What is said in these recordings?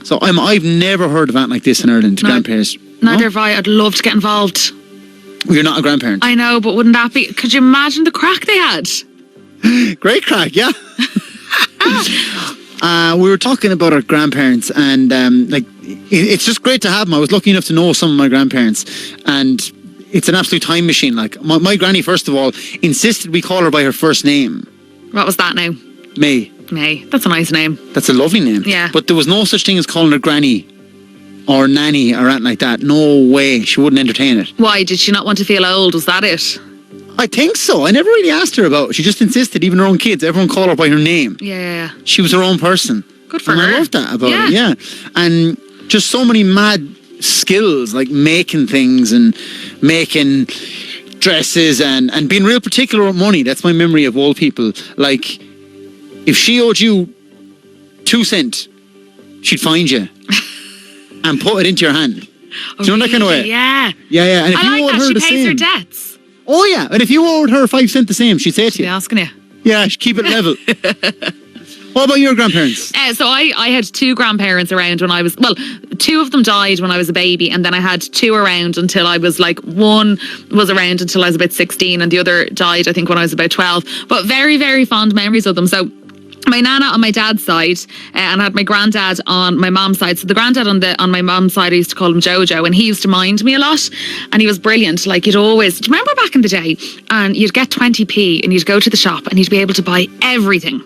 So I've never heard of anything like this in Ireland, grandparents. Neither have I. I'd love to get involved. You're not a grandparent. I know, but wouldn't that be... Could you imagine the crack they had? Great crack, yeah. We were talking about our grandparents, and it's just great to have them. I was lucky enough to know some of my grandparents, and it's an absolute time machine. Like my granny, first of all, insisted we call her by her first name. What was that now? May. May. That's a nice name. That's a lovely name. Yeah. But there was no such thing as calling her granny or nanny or anything like that. No way. She wouldn't entertain it. Why? Did she not want to feel old? Was that it? I think so. I never really asked her about it. She just insisted, even her own kids, everyone call her by her name. Yeah. She was her own person. Good for and her. I love that about it, yeah. And just so many mad skills, like making things and making dresses and being real particular with money. That's my memory of old people. Like, if she owed you 2 cents, she'd find you and put it into your hand. Do you know that kind of way? Yeah. Yeah. And if you owed her she the pays same, her debts. Oh yeah, and if you owed her 5 cents the same, she'd say to She'd be you. asking you. Yeah, keep it level. What about your grandparents? So I had 2 grandparents around when I was... Well, 2 of them died when I was a baby, and then I had 2 around until I was like... One was around until I was about 16, and the other died, I think, when I was about 12. But very, very fond memories of them. So my nana on my dad's side, and I had my granddad on my mom's side. So the granddad on my mom's side, I used to call him Jojo, and he used to mind me a lot, and he was brilliant. Like, you'd always... Do you remember back in the day? And you'd get 20p, and you'd go to the shop, and you'd be able to buy everything.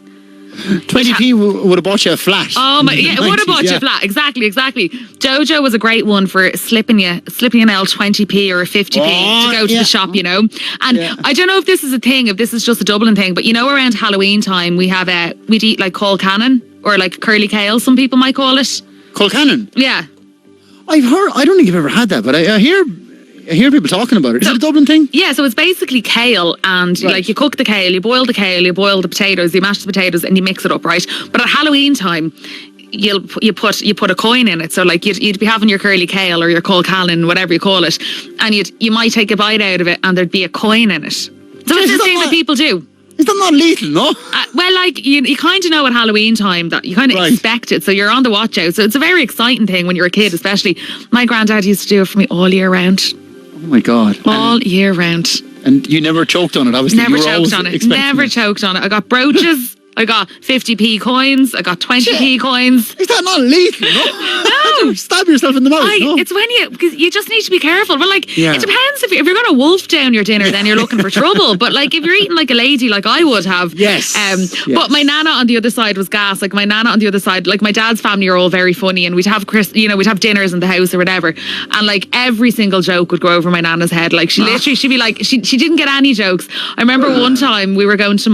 20p would have bought you a flat. Oh my, yeah, it would have bought you a flat. Exactly. Jojo was a great one for slipping an L 20p or a 50p to go to the shop, you know. And I don't know if this is a thing, if this is just a Dublin thing, but you know, around Halloween time we'd eat like Cole Cannon or like curly kale, some people might call it. Cole Cannon? Yeah. I don't think I've ever had that, but I hear people talking about it. Is it a Dublin thing? Yeah, so it's basically kale, and like you cook the kale, you boil the potatoes, you mash the potatoes, and you mix it up, right? But at Halloween time, you put a coin in it. So like you'd be having your curly kale or your Cole Cannon, whatever you call it, and you might take a bite out of it, and there'd be a coin in it. So it's the thing that people do. Is that not lethal, no? Well, like, you kind of know at Halloween time that you kind of expect it, so you're on the watch out. So it's a very exciting thing when you're a kid, especially. My granddad used to do it for me all year round. Oh my God. All year round. And you never choked on it, obviously. Never choked on it. Never choked on it. I got brooches. I got 50p coins. I got 20p coins. Is that not lethal? No. Stab yourself in the mouth. No. It's when because you just need to be careful. But like, it depends if you're going to wolf down your dinner, then you're looking for trouble. But like, if you're eating like a lady, like I would have. Yes. But my nana on the other side was gas. Like my nana on the other side, like my dad's family are all very funny, and we'd have we'd have dinners in the house or whatever, and like every single joke would go over my nana's head. Like she'd be like, she didn't get any jokes. I remember one time we were going to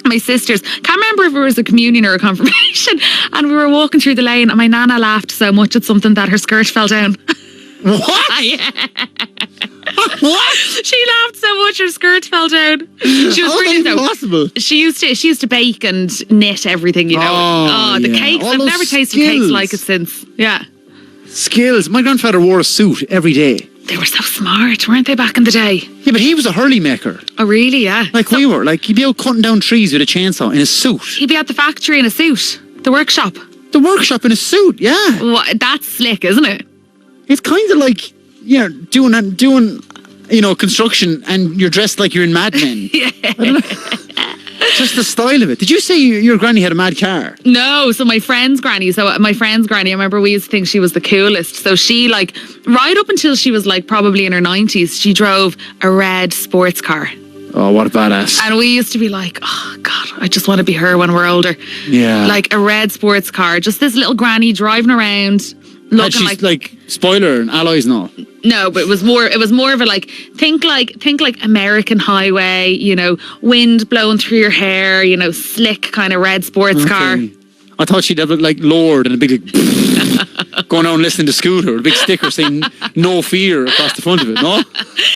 my sister's, can't remember if it was a communion or a confirmation, and we were walking through the lane, and my nana laughed so much at something that her skirt fell down. What? Yeah. What? She laughed so much her skirt fell down. She was brilliant though. Possible. She used to bake and knit everything, you know. The cakes. I've never tasted cakes like it since. Yeah. Skills. My grandfather wore a suit every day. They were so smart, weren't they, back in the day? Yeah, but he was a hurley maker. Oh, really? Yeah. Like we were. Like, he'd be out cutting down trees with a chainsaw in a suit. He'd be at the factory in a suit. The workshop. The workshop in a suit, yeah. Well, that's slick, isn't it? It's kind of like, doing construction, and you're dressed like you're in Mad Men. Yeah. Just the style of it. Did you say your granny had a mad car? No, so my friend's granny, I remember we used to think she was the coolest. So she, like, right up until she was like probably in her 90s, she drove a red sports car. Oh, what a badass. And we used to be like, oh God, I just want to be her when we're older. Yeah. Like a red sports car, just this little granny driving around. Had she like spoiler and alloys and all? No, but it was more of a like think like American highway, wind blowing through your hair, slick kind of red sports car. I thought she'd have like Lord and a big going on listening to Scooter, a big sticker saying no fear across the front of it, no?